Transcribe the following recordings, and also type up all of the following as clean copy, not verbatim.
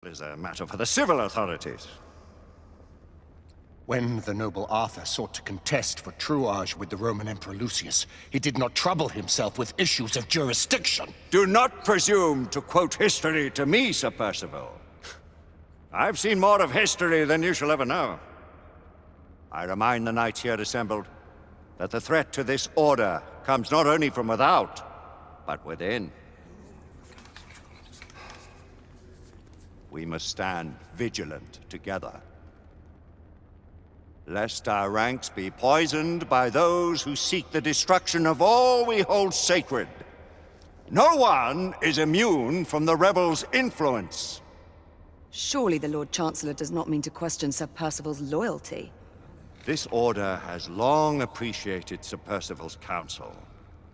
is a matter for the civil authorities. When the noble Arthur sought to contest for truage with the Roman Emperor Lucius, he did not trouble himself with issues of jurisdiction. Do not presume to quote history to me, Sir Percival. I've seen more of history than you shall ever know. I remind the knights here assembled that the threat to this order comes not only from without, but within. We must stand vigilant together, lest our ranks be poisoned by those who seek the destruction of all we hold sacred. No one is immune from the rebels' influence. Surely the Lord Chancellor does not mean to question Sir Percival's loyalty. This order has long appreciated Sir Percival's counsel,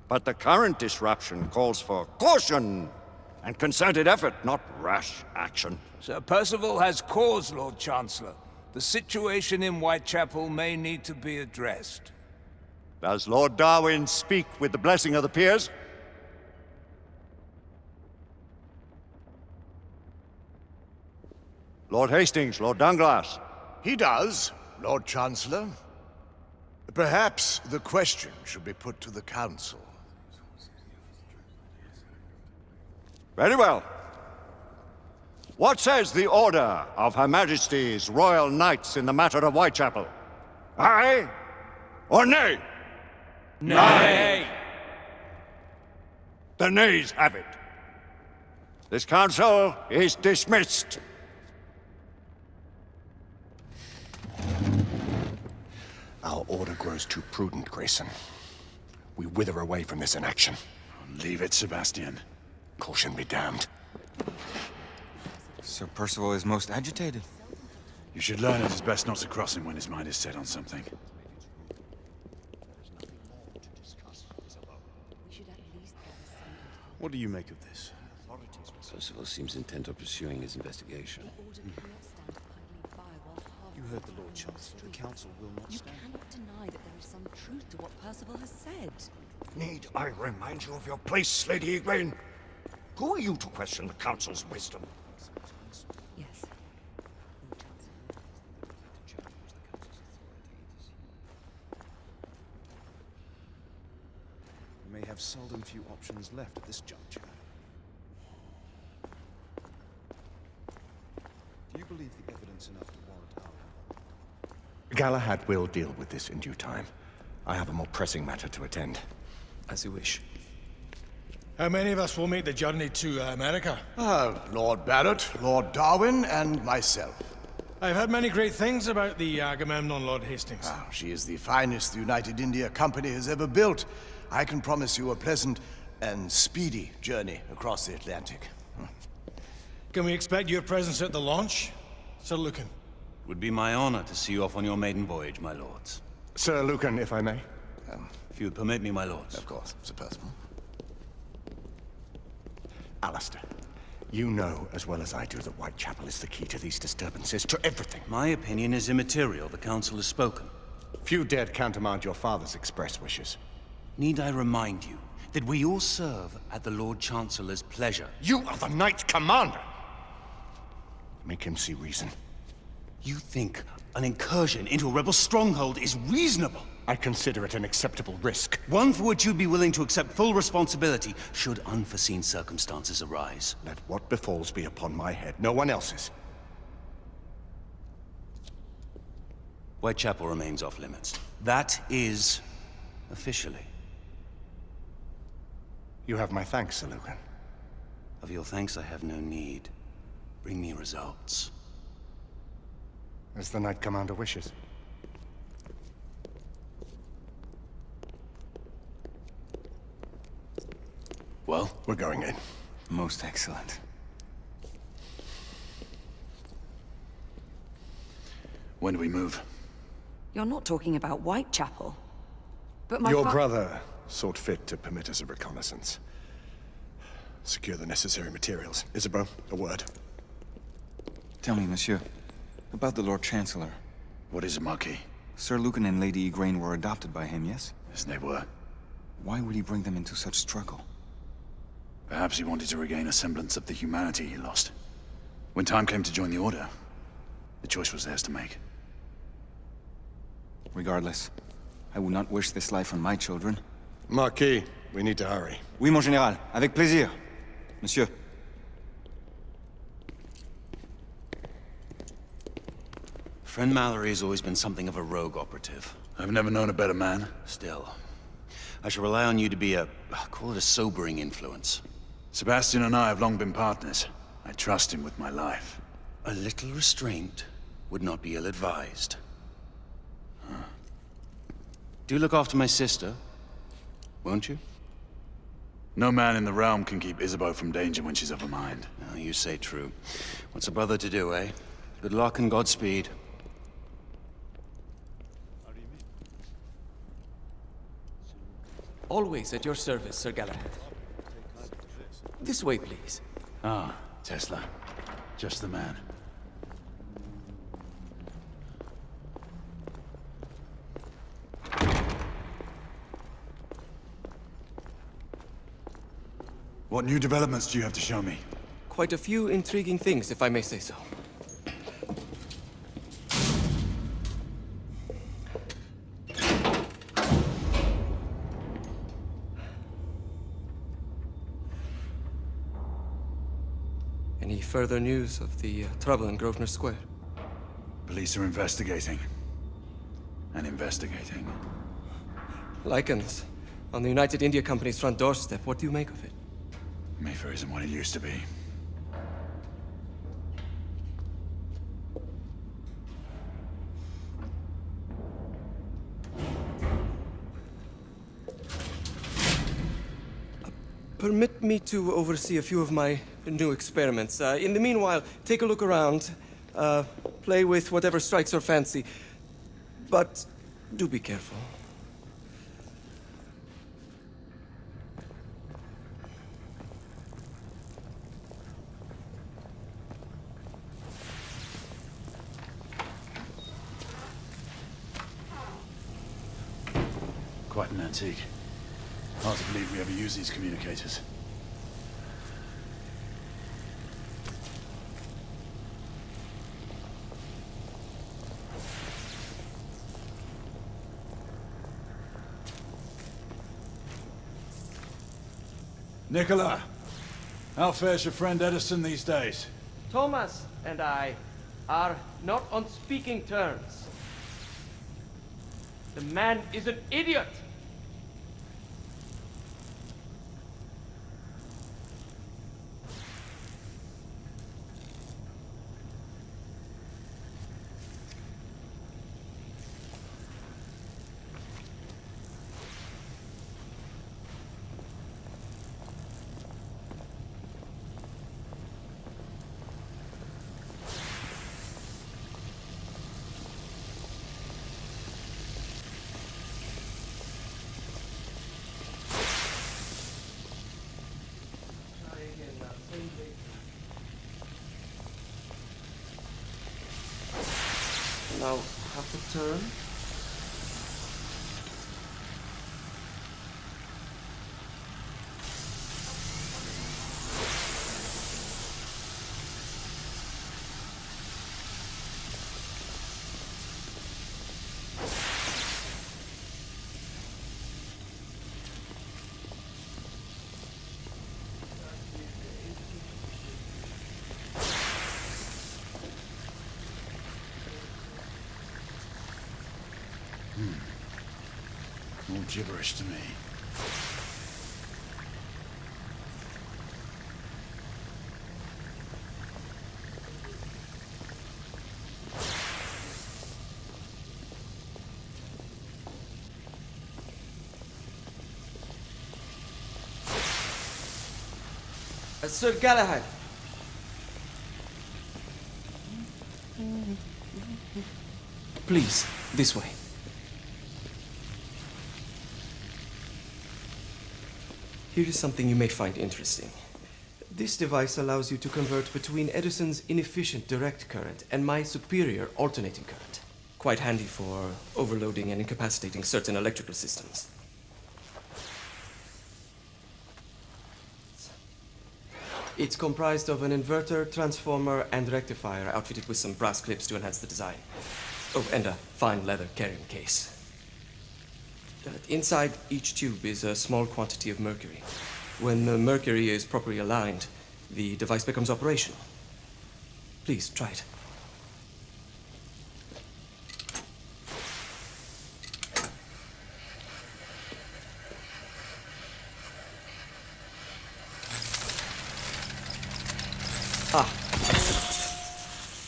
but the current disruption calls for caution and concerted effort, not rash action. Sir Percival has cause, Lord Chancellor. The situation in Whitechapel may need to be addressed. Does Lord Darwin speak with the blessing of the peers? Lord Hastings, Lord Dunglass. He does, Lord Chancellor. Perhaps the question should be put to the Council. Very well. What says the Order of Her Majesty's Royal Knights in the matter of Whitechapel? Aye or nay? Nay! The nays have it. This council is dismissed. Our order grows too prudent, Grayson. We wither away from this inaction. Leave it, Sebastian. Caution be damned. Sir Percival is most agitated. You should learn it is best not to cross him when his mind is set on something. What do you make of this? Percival seems intent on pursuing his investigation. You heard the Lord Chancellor. The Council will not You stand. cannot deny that there is some truth to what Percival has said. Need I remind you of your place, Lady Egwene? Who are you to question the Council's wisdom? Yes. We may have seldom few options left at this juncture. Do you believe the evidence enough to warrant our... Galahad will deal with this in due time. I have a more pressing matter to attend. As you wish. How many of us will make the journey to America? Lord Barrett, Lord Darwin, and myself. I've heard many great things about the Agamemnon, Lord Hastings. She is the finest the United India Company has ever built. I can promise you a pleasant and speedy journey across the Atlantic. Can we expect your presence at the launch, Sir Lucan? Would be my honor to see you off on your maiden voyage, my lords. Sir Lucan, if I may. If you would permit me, my lords. Of course, Sir Percival. Alistair, you know as well as I do that Whitechapel is the key to these disturbances, to everything. My opinion is immaterial. The Council has spoken. Few dared countermand your father's express wishes. Need I remind you that we all serve at the Lord Chancellor's pleasure? You are the Knight Commander! Make him see reason. You think an incursion into a rebel stronghold is reasonable? I consider it an acceptable risk. One for which you'd be willing to accept full responsibility should unforeseen circumstances arise. Let what befalls be upon my head, no one else's. Whitechapel remains off limits. That is officially. You have my thanks, Sir Lucan. Of your thanks I have no need. Bring me results. As the Knight Commander wishes. Well, We're going in. Most excellent. when do we move? You're not talking about Whitechapel. But my Your brother sought fit to permit us a reconnaissance. Secure the necessary materials. Isabeau, a word. Tell me, monsieur, about the Lord Chancellor. What is it, Marquis? Sir Lucan and Lady Egwene were adopted by him, yes? Yes, they were. Why would he bring them into such struggle? Perhaps he wanted to regain a semblance of the humanity he lost. When time came to join the Order, the choice was theirs to make. Regardless, I would not wish this life on my children. Marquis, we need to hurry. Oui, mon général. Avec plaisir. Monsieur. Friend Mallory has always been something of a rogue operative. I've never known a better man. Still, I shall rely on you to be call it a sobering influence. Sebastian and I have long been partners. I trust him with my life. A little restraint would not be ill-advised. Do look after my sister, won't you? No man in the realm can keep Isabeau from danger when she's of a mind. Oh, you say true. What's a brother to do, eh? Good luck and Godspeed. Always at your service, Sir Galahad. This way, please. Ah, Tesla. Just the man. What new developments do you have to show me? Quite a few intriguing things, if I may say so. Any further news of the trouble in Grosvenor Square? Police are investigating. And investigating. Lycans, on the United India Company's front doorstep. What do you make of it? Mayfair isn't what it used to be. Permit me to oversee a few of my new experiments. In the meanwhile, take a look around. Play with whatever strikes your fancy. But do be careful. Quite an antique. Hard to believe we ever use these communicators. Nicola, how fares your friend Edison these days? Thomas and I are not on speaking terms. The man is an idiot! Now, half a turn. All gibberish to me. Sir Galahad. Please, this way. Here is something you may find interesting. This device allows you to convert between Edison's inefficient direct current and my superior alternating current. Quite handy for overloading and incapacitating certain electrical systems. It's comprised of an inverter, transformer, and rectifier, outfitted with some brass clips to enhance the design. Oh, and a fine leather carrying case. Inside each tube is a small quantity of mercury. When the mercury is properly aligned, the device becomes operational. Please, try it.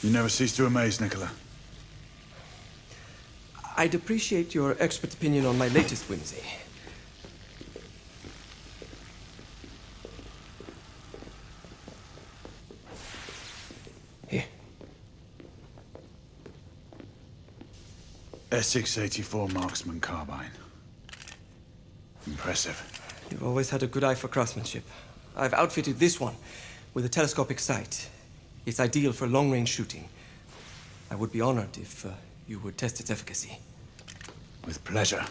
You never cease to amaze, Nicola. I'd appreciate your expert opinion on my latest whimsy. Here. SX-84 Marksman Carbine. Impressive. You've always had a good eye for craftsmanship. I've outfitted this one with a telescopic sight. It's ideal for long-range shooting. I would be honored if you would test its efficacy. With pleasure.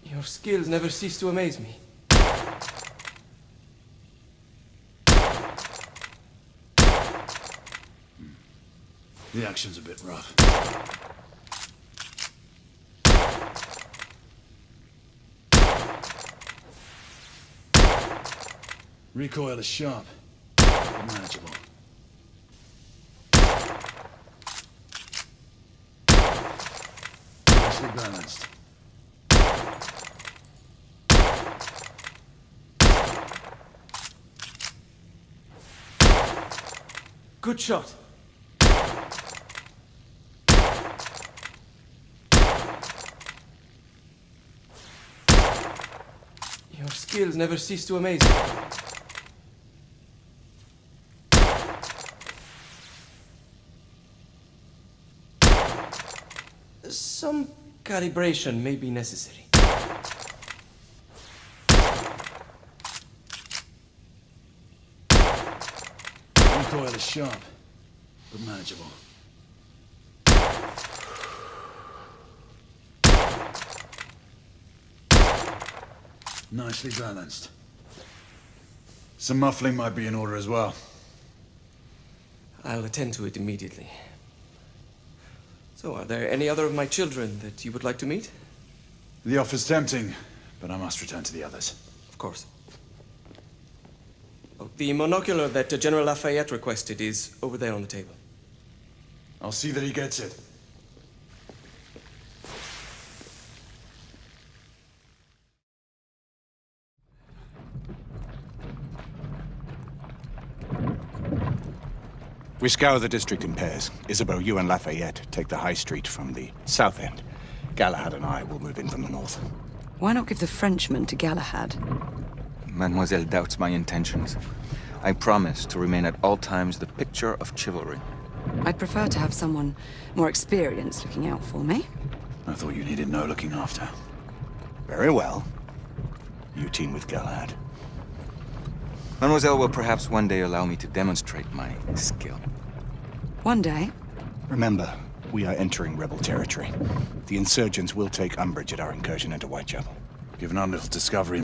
Your skills never cease to amaze me. The action's a bit rough. Recoil is sharp, but manageable. Nicely balanced. Good shot. Your skills never cease to amaze me. Some calibration may be necessary. Recoil is sharp, but manageable. Nicely balanced. Some muffling might be in order as well. I'll attend to it immediately. So, are there any other of my children that you would like to meet? The offer's tempting, but I must return to the others. Of course. Oh, the monocular that General Lafayette requested is over there on the table. I'll see that he gets it. We scour the district in pairs. Isabeau, you and Lafayette take the high street from the south end. Galahad and I will move in from the north. Why not give the Frenchman to Galahad? Mademoiselle doubts my intentions. I promise to remain at all times the picture of chivalry. I'd prefer to have someone more experienced looking out for me. I thought you needed no looking after. Very well. You team with Galahad. Mademoiselle will perhaps one day allow me to demonstrate my skill. One day. Remember, we are entering rebel territory. The insurgents will take umbrage at our incursion into Whitechapel. Given our little discovery